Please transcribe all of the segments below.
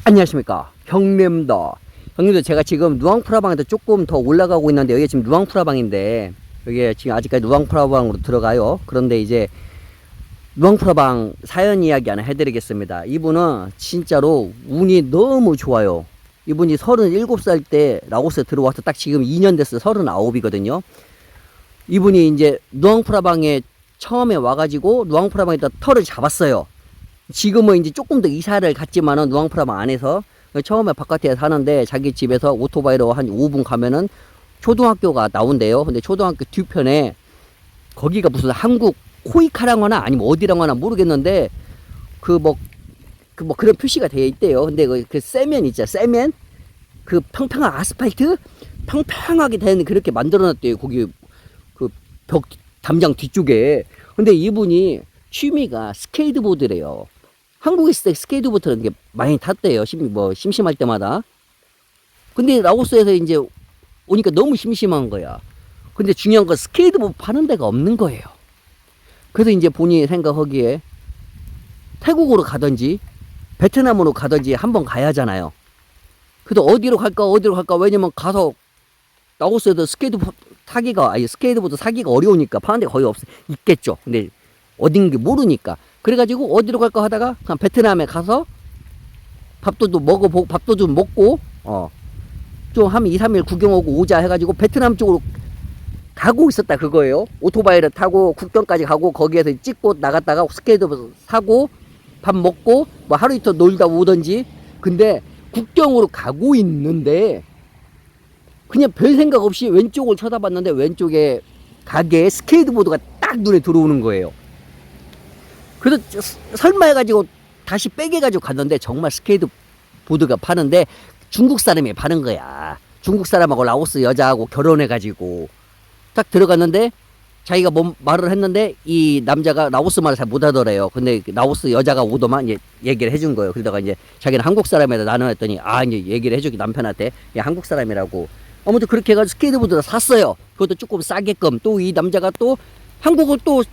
안녕하십니까, 형님도. 제가 지금 누앙프라방에도 조금 더 올라가고 있는데, 여기 지금 누앙프라방인데, 여기 지금 아직까지 누앙프라방으로 들어가요. 그런데 이제 누앙프라방 사연 이야기 하나 해드리겠습니다. 이분은 진짜로 운이 너무 좋아요. 이분이 37살 때 라오스에 들어와서 딱 지금 2년 됐어요. 39이거든요. 이분이 이제 누앙프라방에 처음에 와가지고 누앙프라방에다 터를 잡았어요. 지금은 이제 조금 더 이사를 갔지만은 누앙프라방 안에서 처음에 바깥에 사는데, 자기 집에서 오토바이로 한 5분 가면은 초등학교가 나온대요. 근데 초등학교 뒤편에 거기가 무슨 한국 코이카랑거나 아니면 어디랑거나 모르겠는데 그 그런 표시가 되어 있대요. 근데 그 세면 있죠, 세면, 그 평평한 아스팔트 평평하게 된 그렇게 만들어놨대요. 거기 그 벽 담장 뒤쪽에. 근데 이분이 취미가 스케이트보드래요. 한국에 있을 때 스케이트보드는 게 많이 탔대요. 심심할 때마다. 근데 라오스에서 이제 오니까 너무 심심한 거야. 근데 중요한 건 스케이트보드 파는 데가 없는 거예요. 그래서 이제 본인이 생각하기에 태국으로 가든지 베트남으로 가든지 한번 가야 하잖아요. 그래서 어디로 갈까? 왜냐면 가서 라오스에도 스케이트보드 사기가 어려우니까 파는 데가 거의 있겠죠. 근데 어딘지 모르니까. 그래가지고 어디로 갈까 하다가 그냥 베트남에 가서 밥도 좀 먹고, 좀 한 2, 3일 구경하고 오자 해가지고 베트남 쪽으로 가고 있었다 그거예요. 오토바이를 타고 국경까지 가고 거기에서 찍고 나갔다가 스케이트보드 사고 밥 먹고 뭐 하루 이틀 놀다 오던지. 근데 국경으로 가고 있는데 그냥 별 생각 없이 왼쪽을 쳐다봤는데 왼쪽에 가게에 스케이트보드가 딱 눈에 들어오는 거예요. 그래서 설마 해가지고 다시 빼개가지고 갔는데 정말 스케이트보드가 파는데 중국 사람이 파는 거야. 중국 사람하고 라오스 여자하고 결혼해가지고 딱 들어갔는데 자기가 말을 했는데 이 남자가 라오스 말을 잘 못하더래요. 근데 라오스 여자가 오더만 이제 얘기를 해준 거예요. 그러다가 이제 자기는 한국 사람이다 나는 했더니 이제 얘기를 해주기 남편한테 얘 한국 사람이라고. 아무튼 그렇게 해가지고 스케이트보드를 샀어요. 그것도 조금 싸게끔. 또 이 남자가 또 한국을 또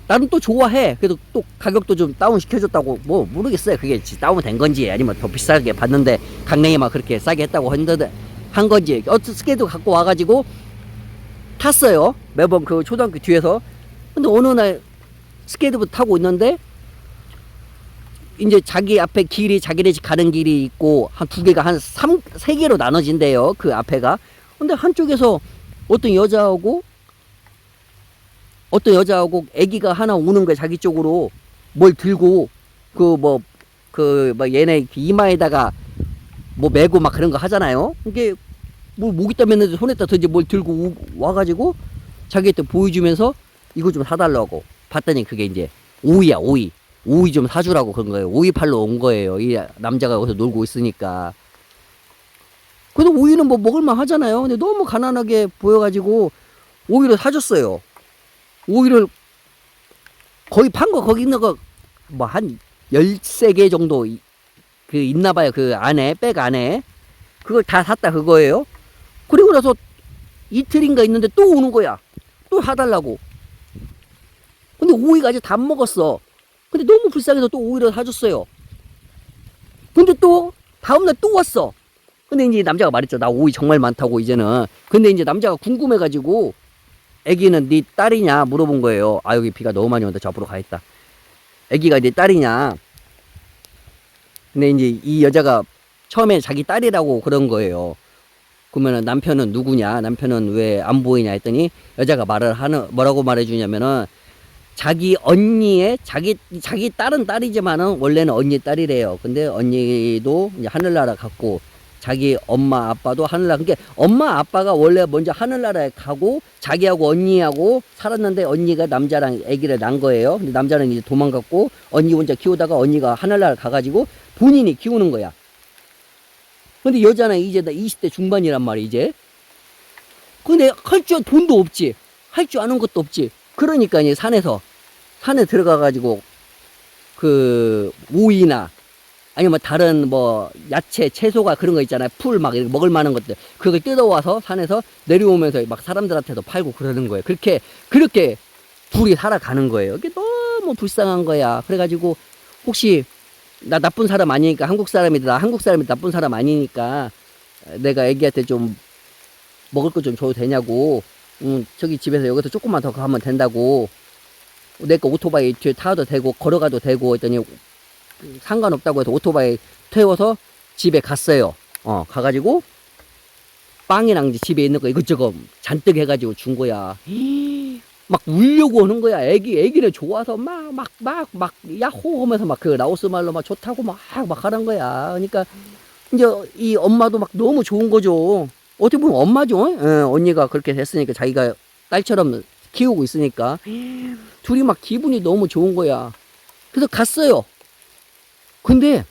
나는 또 좋아해. 그래도 또 가격도 좀 다운 시켜줬다고. 뭐 모르겠어요. 그게 다운 된 건지 아니면 더 비싸게 받는데 강냉이만 그렇게 싸게 했다고 했는데 한 건지. 스케이트 갖고 와가지고 탔어요. 매번 그 초등학교 뒤에서. 근데 어느 날 스케이트보드 타고 있는데 이제 자기 앞에 길이, 자기네 집 가는 길이 있고 한 두 개가 한 세 개로 나눠진대요. 그 앞에가. 근데 한쪽에서 어떤 여자하고 애기가 하나 오는 거야. 자기 쪽으로 뭘 들고 얘네 이마에다가 뭐 메고 막 그런 거 하잖아요. 이게 뭐 목이 따면서 손에다 던지 뭘 들고 와가지고 자기한테 보여주면서 이거 좀 사달라고. 봤더니 그게 이제 오이야, 오이. 오이 좀 사주라고 그런 거예요. 오이 팔러 온 거예요. 이 남자가 여기서 놀고 있으니까. 근데 오이는 뭐 먹을만 하잖아요. 근데 너무 가난하게 보여가지고 오이를 사줬어요. 오이를 거의 판 거, 거기 있는 거 뭐 한 13개 정도 그 있나봐요. 그 안에, 백 안에. 그걸 다 샀다 그거예요. 그리고 나서 이틀인가 있는데 또 오는 거야. 또 사달라고. 근데 오이가 아직 다 안 먹었어. 근데 너무 불쌍해서 또 오이를 사줬어요. 근데 또 다음날 또 왔어. 근데 이제 남자가 말했죠. 나 오이 정말 많다고 이제는. 근데 이제 남자가 궁금해가지고 애기는 네 딸이냐 물어본 거예요. 여기 비가 너무 많이 온다. 저 앞으로 가있다. 애기가 네 딸이냐. 근데 이제 이 여자가 처음에 자기 딸이라고 그런 거예요. 그러면은 남편은 누구냐? 남편은 왜 안 보이냐 했더니 여자가 뭐라고 말해주냐면은 자기 언니의 자기 딸은 딸이지만은 원래는 언니 딸이래요. 근데 언니도 이제 하늘나라 갔고 자기 엄마 아빠도 하늘나라. 그러니까 엄마 아빠가 원래 먼저 하늘나라에 가고 자기하고 언니하고 살았는데 언니가 남자랑 아기를 낳은 거예요. 근데 남자는 이제 도망갔고 언니 혼자 키우다가 언니가 하늘나라 가가지고 본인이 키우는 거야. 근데 여자는 이제 나 20대 중반이란 말이야 이제. 근데 할 줄 돈도 없지. 할 줄 아는 것도 없지. 그러니까 이제 산에 들어가가지고 그 오이나 아니면 다른 뭐 야채, 채소가 그런 거 있잖아요. 풀 막 먹을 만한 것들. 그걸 뜯어와서 산에서 내려오면서 막 사람들한테도 팔고 그러는 거예요. 그렇게 둘이 살아가는 거예요. 이게 너무 불쌍한 거야. 그래가지고 혹시 나 나쁜 사람 아니니까, 한국 사람이다. 나 한국 사람이 나쁜 사람 아니니까 내가 애기한테 좀 먹을 거 좀 줘도 되냐고. 저기 집에서 여기서 조금만 더 가면 된다고. 내 거 오토바이 뒤에 타도 되고 걸어가도 되고 했더니 상관없다고 해서 오토바이 태워서 집에 갔어요. 가가지고 빵이랑 이제 집에 있는 거 이것저것 잔뜩 해가지고 준 거야. 막 울려고 하는 거야. 애기는 좋아서 막 야호 하면서 막 그 라오스 말로 막 좋다고 막 하는 거야. 그러니까 이제 이 엄마도 막 너무 좋은 거죠. 어떻게 보면 엄마죠. 언니가 그렇게 됐으니까, 자기가 딸처럼 키우고 있으니까 둘이 막 기분이 너무 좋은 거야. 그래서 갔어요. 근데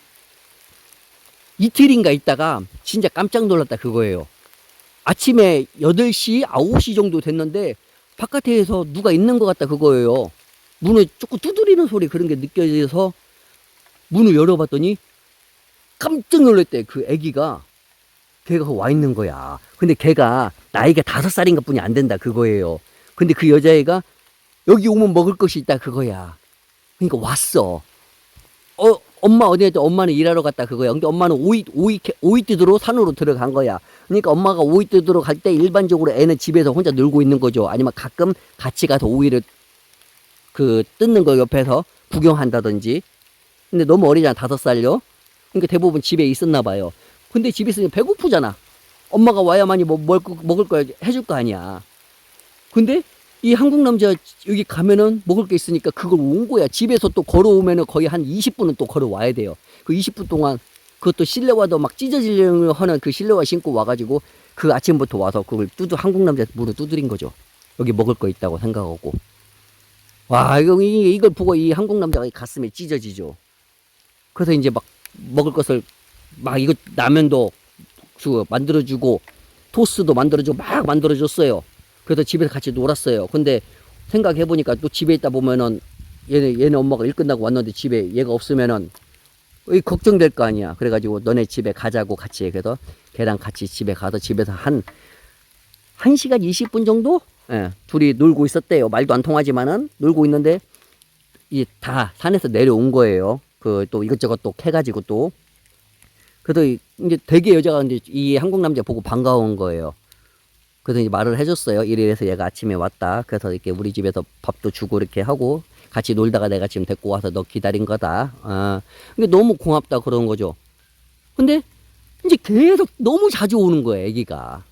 이틀인가 있다가 진짜 깜짝 놀랐다 그거예요. 아침에 8시, 9시 정도 됐는데 바깥에서 누가 있는 것 같다 그거예요. 문을 조금 두드리는 소리 그런 게 느껴져서 문을 열어봤더니 깜짝 놀랐대. 그 애기가, 걔가 와 있는 거야. 근데 걔가 나이가 5살인가 뿐이 안 된다 그거예요. 근데 그 여자애가 여기 오면 먹을 것이 있다 그거야. 그러니까 왔어. 엄마 어디 갔다? 엄마는 일하러 갔다 그거야. 근데 엄마는 오이 뜯으러 산으로 들어간 거야. 그러니까 엄마가 오이 뜯으러 갈 때 일반적으로 애는 집에서 혼자 놀고 있는 거죠. 아니면 가끔 같이 가서 오이를 그 뜯는 거 옆에서 구경한다든지. 근데 너무 어리잖아, 5살요. 그러니까 대부분 집에 있었나 봐요. 근데 집에 있으면 배고프잖아. 엄마가 와야만이 뭐 먹을 거 해줄 거 아니야. 근데 이 한국 남자 여기 가면은 먹을 게 있으니까 그걸 온 거야. 집에서 또 걸어오면은 거의 한 20분은 또 걸어와야 돼요. 그 20분 동안 그것도 실내화도 막 찢어지려고 하는 그 실내화 신고 와가지고 그 아침부터 와서 그걸 한국 남자 문을 두드린 거죠. 여기 먹을 거 있다고 생각하고. 와, 이걸 보고 이 한국 남자가 가슴에 찢어지죠. 그래서 이제 막 먹을 것을 막 이거 라면도 만들어주고 토스도 만들어주고 막 만들어줬어요. 그래서 집에서 같이 놀았어요. 근데 생각해보니까 또 집에 있다 보면은 얘네 엄마가 일 끝나고 왔는데 집에 얘가 없으면은 걱정될 거 아니야. 그래가지고 너네 집에 가자고 같이. 그래서 걔랑 같이 집에 가서 집에서 한 1시간 20분 정도? 예, 둘이 놀고 있었대요. 말도 안 통하지만은 놀고 있는데 이 다 산에서 내려온 거예요. 그 또 이것저것 또 캐가지고 또. 그래서 이제 되게 여자가 이제 이 한국 남자 보고 반가운 거예요. 그래서 이제 말을 해줬어요. 이래서 얘가 아침에 왔다. 그래서 이렇게 우리 집에서 밥도 주고 이렇게 하고 같이 놀다가 내가 지금 데리고 와서 너 기다린 거다. 근데 너무 고맙다 그런 거죠. 근데 이제 계속 너무 자주 오는 거예요, 애기가.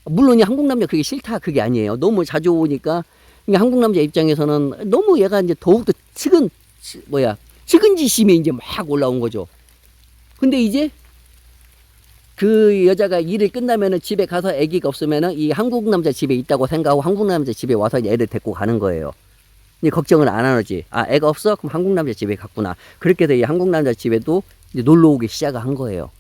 물론 이 한국 남자 그게 싫다 그게 아니에요. 너무 자주 오니까 한국 남자 입장에서는 너무 얘가 이제 더욱더 측은지심이 이제 막 올라온 거죠. 근데 이제 그 여자가 일을 끝나면은 집에 가서 아기가 없으면은 이 한국 남자 집에 있다고 생각하고 한국 남자 집에 와서 애를 데리고 가는 거예요. 이제 걱정을 안 하지. 애가 없어? 그럼 한국 남자 집에 갔구나. 그렇게 해서 이 한국 남자 집에도 이제 놀러 오기 시작한 거예요.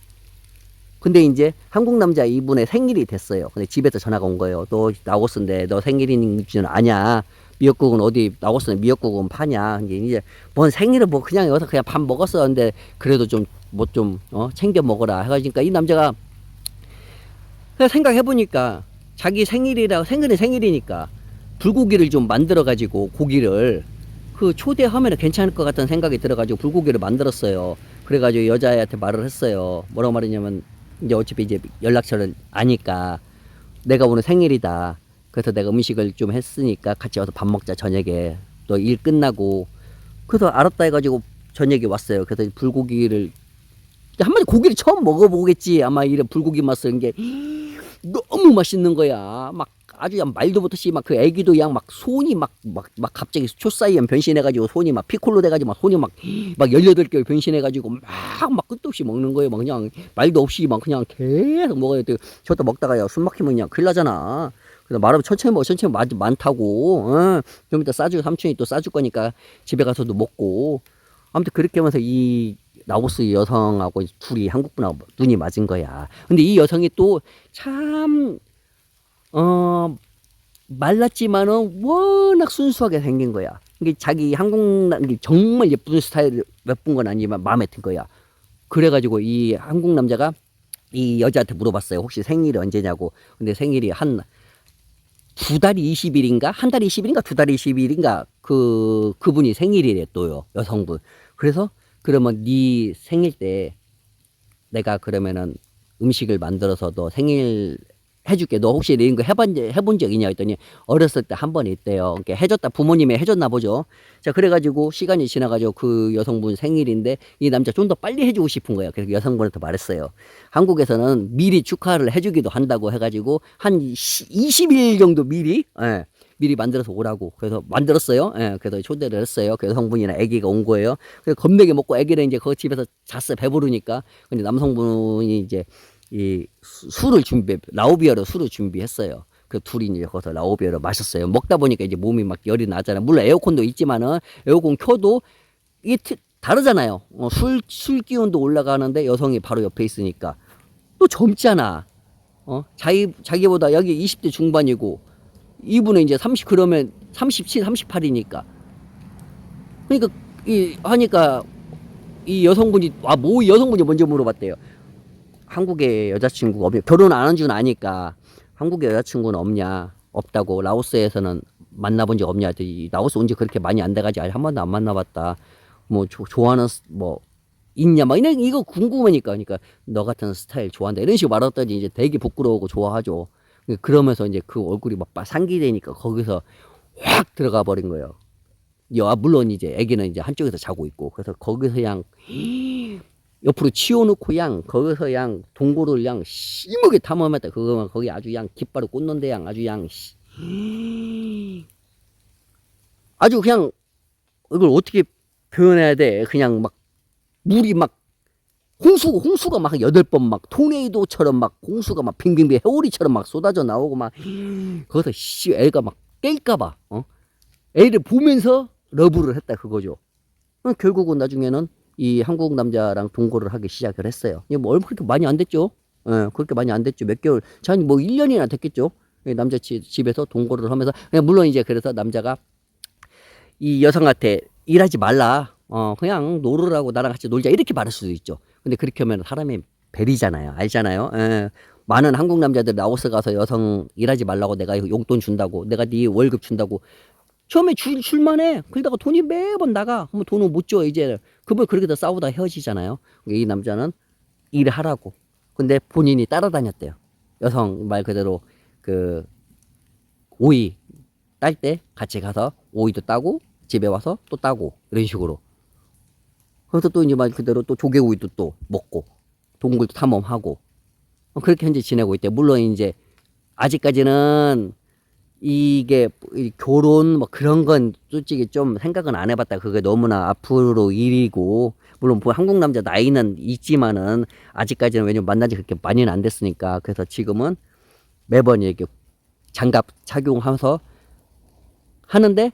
근데 이제 한국 남자 이분의 생일이 됐어요. 근데 집에서 전화가 온 거예요. 너 라오스인데 너 생일인 줄 아냐? 미역국은 어디 라오스는 미역국은 파냐? 이제 뭔 생일을 뭐 그냥 여기서 그냥 밥 먹었었는데 그래도 좀 챙겨 먹어라 해가지고 이 남자가 그냥 생각해보니까 자기 생일이니까 불고기를 좀 만들어가지고 고기를 그 초대하면 괜찮을 것 같다는 생각이 들어가지고 불고기를 만들었어요. 그래가지고 여자애한테 말을 했어요. 뭐라고 말했냐면 이제 어차피 이제 연락처를 아니까 내가 오늘 생일이다. 그래서 내가 음식을 좀 했으니까 같이 와서 밥 먹자 저녁에. 너 일 끝나고. 그래서 알았다 해가지고 저녁에 왔어요. 그래서 불고기를 한마디 고기를 처음 먹어보겠지. 아마 이런 불고기 맛을 게 너무 맛있는 거야. 막 아주 그냥 말도 못하시 막 그 애기도 그냥 막 손이 막 갑자기 초사이언 변신해가지고 손이 막 피콜로 돼가지고 막 손이 막 18개 변신해가지고 막 끝도 없이 먹는 거예요. 막 그냥 말도 없이 막 그냥 계속 먹어야 돼. 저도 먹다가 숨 막히면 그냥 큰일 나잖아. 그래서 말하면 천천히 먹어. 천천히 많다고. 좀 이따 싸주고 삼촌이 또 싸줄 거니까 집에 가서도 먹고. 아무튼 그렇게 하면서 이 라오스 여성하고 둘이 한국분하고 눈이 맞은 거야. 근데 이 여성이 또 참 말랐지만은 워낙 순수하게 생긴 거야. 이게 자기 정말 예쁜 스타일 예쁜 건 아니지만 마음에 든 거야. 그래가지고 이 한국 남자가 이 여자한테 물어봤어요. 혹시 생일이 언제냐고. 근데 생일이 한 2달 20일인가? 한 달 20일인가? 2달 20일인가? 그분이 생일이래 또요. 여성분. 그래서 그러면 네 생일 때 내가 그러면은 음식을 만들어서 너 생일 해줄게. 너 혹시 이런 거 해본 적 있냐 했더니 어렸을 때 한 번 있대요. 그러니까 해줬다. 부모님이 해줬나 보죠. 자, 그래가지고 시간이 지나가지고 그 여성분 생일인데 이 남자 좀 더 빨리 해주고 싶은 거예요. 그래서 여성분한테 말했어요. 한국에서는 미리 축하를 해주기도 한다고 해가지고 한 20일 정도 미리, 예, 미리 만들어서 오라고. 그래서 만들었어요. 예, 그래서 초대를 했어요. 그 여성분이나 아기가 온 거예요. 그래서 겁나게 먹고 아기는 이제 그 집에서 잤어요. 배부르니까. 근데 남성분이 이제 이 술을 라우비아로 술을 준비했어요. 그 둘이 이제 거기서 라우비아로 마셨어요. 먹다 보니까 이제 몸이 막 열이 나잖아요. 물론 에어컨도 있지만은 에어컨 켜도 이게 다르잖아요. 술 기운도 올라가는데 여성이 바로 옆에 있으니까 또 젊잖아. 자기보다 여기 20대 중반이고 이분은 이제 30 그러면 37, 38이니까. 그러니까 하니까 이 여성분이 여성분이 먼저 물어봤대요. 한국에 여자친구가 없냐? 결혼 안 한 줄 아니까 한국에 여자친구는 없냐? 없다고. 라오스에서는 만나본 적 없냐? 라오스 온 지 그렇게 많이 안 돼가지고 아직 한 번도 안 만나봤다. 뭐 좋아하는 뭐 있냐? 막 이거 궁금하니까. 그러니까 너 같은 스타일 좋아한다. 이런 식으로 말했더니 이제 되게 부끄러워하고 좋아하죠. 그러면서 이제 그 얼굴이 막 상기되니까 거기서 확 들어가 버린 거예요. 물론 이제 애기는 이제 한쪽에서 자고 있고 그래서 거기서 그냥 옆으로 치워놓고 거기서 동고를 심하게 탐험했다. 그거만 거기 아주 깃발을 꽂는데 아주 아주 그냥 이걸 어떻게 표현해야 돼? 그냥 막 물이 막 홍수가 막 8번 막 토네이도처럼 막 홍수가 막 빙빙빙 해오리처럼 막 쏟아져 나오고 막 거기서 애가 막 깰까봐 애를 보면서 러브를 했다 그거죠. 결국은 나중에는 이 한국 남자랑 동거를 하기 시작을 했어요. 뭐 그렇게 많이 안 됐죠. 예, 그렇게 많이 안 됐죠. 몇 개월, 뭐 1년이나 됐겠죠. 남자 집에서 동거를 하면서 물론 이제 그래서 남자가 이 여성한테 일하지 말라. 그냥 놀으라고 나랑 같이 놀자 이렇게 말할 수도 있죠. 근데 그렇게 하면 사람이 베리잖아요. 알잖아요. 예. 많은 한국 남자들 라오스 가서 여성 일하지 말라고 내가 용돈 준다고 내가 네 월급 준다고 처음에 줄만해. 그러다가 돈이 매번 나가. 그러면 돈을 못 줘, 이제. 그러면 그렇게 더 싸우다 헤어지잖아요. 이 남자는 일을 하라고. 근데 본인이 따라다녔대요. 여성 말 그대로 오이 딸 때 같이 가서 오이도 따고 집에 와서 또 따고 이런 식으로. 그래서 또 이제 말 그대로 또 조개오이도 또 먹고 동굴도 탐험하고 그렇게 현재 지내고 있대. 물론 이제 아직까지는 이게 결혼 뭐 그런 건 솔직히 좀 생각은 안 해봤다. 그게 너무나 앞으로 일이고 물론 한국 남자 나이는 있지만은 아직까지는 왜냐면 만난 지 그렇게 많이는 안 됐으니까 그래서 지금은 매번 이렇게 장갑 착용하면서 하는데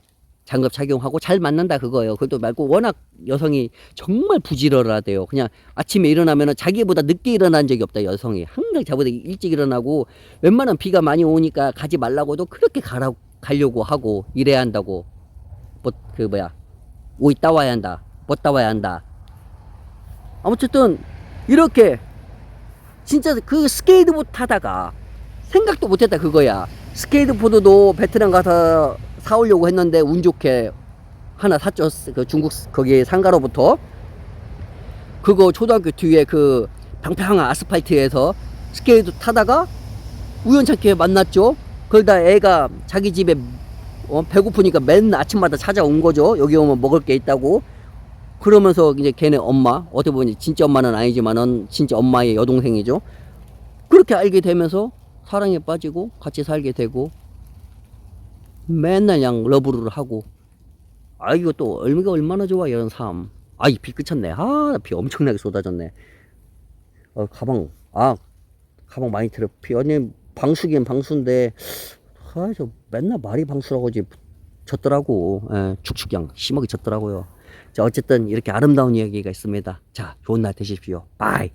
장갑 착용하고 잘 맞는다 그거예요. 그것도 말고 워낙 여성이 정말 부지런하대요. 그냥 아침에 일어나면은 자기보다 늦게 일어난 적이 없다 여성이. 항상 자기보다 일찍 일어나고 웬만하면 비가 많이 오니까 가지 말라고도 그렇게 가려고 하고 이래야 한다고. 오이 따와야 한다. 못 따와야 한다. 아무튼 이렇게 진짜 그 스케이트보드 타다가 생각도 못했다 그거야. 스케이트보드도 베트남 가서 사오려고 했는데 운 좋게 하나 샀죠. 그 중국 거기 상가로부터. 그거 초등학교 뒤에 그 평평한 아스팔트에서 스케이트 타다가 우연찮게 만났죠. 그러다 애가 자기 집에 배고프니까 맨 아침마다 찾아온 거죠. 여기 오면 먹을 게 있다고. 그러면서 이제 걔네 엄마, 어떻게 보면 진짜 엄마는 아니지만은 진짜 엄마의 여동생이죠. 그렇게 알게 되면서 사랑에 빠지고 같이 살게 되고 맨날 러브를 하고. 이거 또 얼마나 좋아 이런 삶. 이 비 그쳤네. 비 엄청나게 쏟아졌네. 가방 많이 들어. 비 아니 방수긴 방수인데 저 맨날 말이 방수라고 졌더라고. 축축 심하게 졌더라고요. 자, 어쨌든 이렇게 아름다운 이야기가 있습니다. 자, 좋은 날 되십시오. 바이.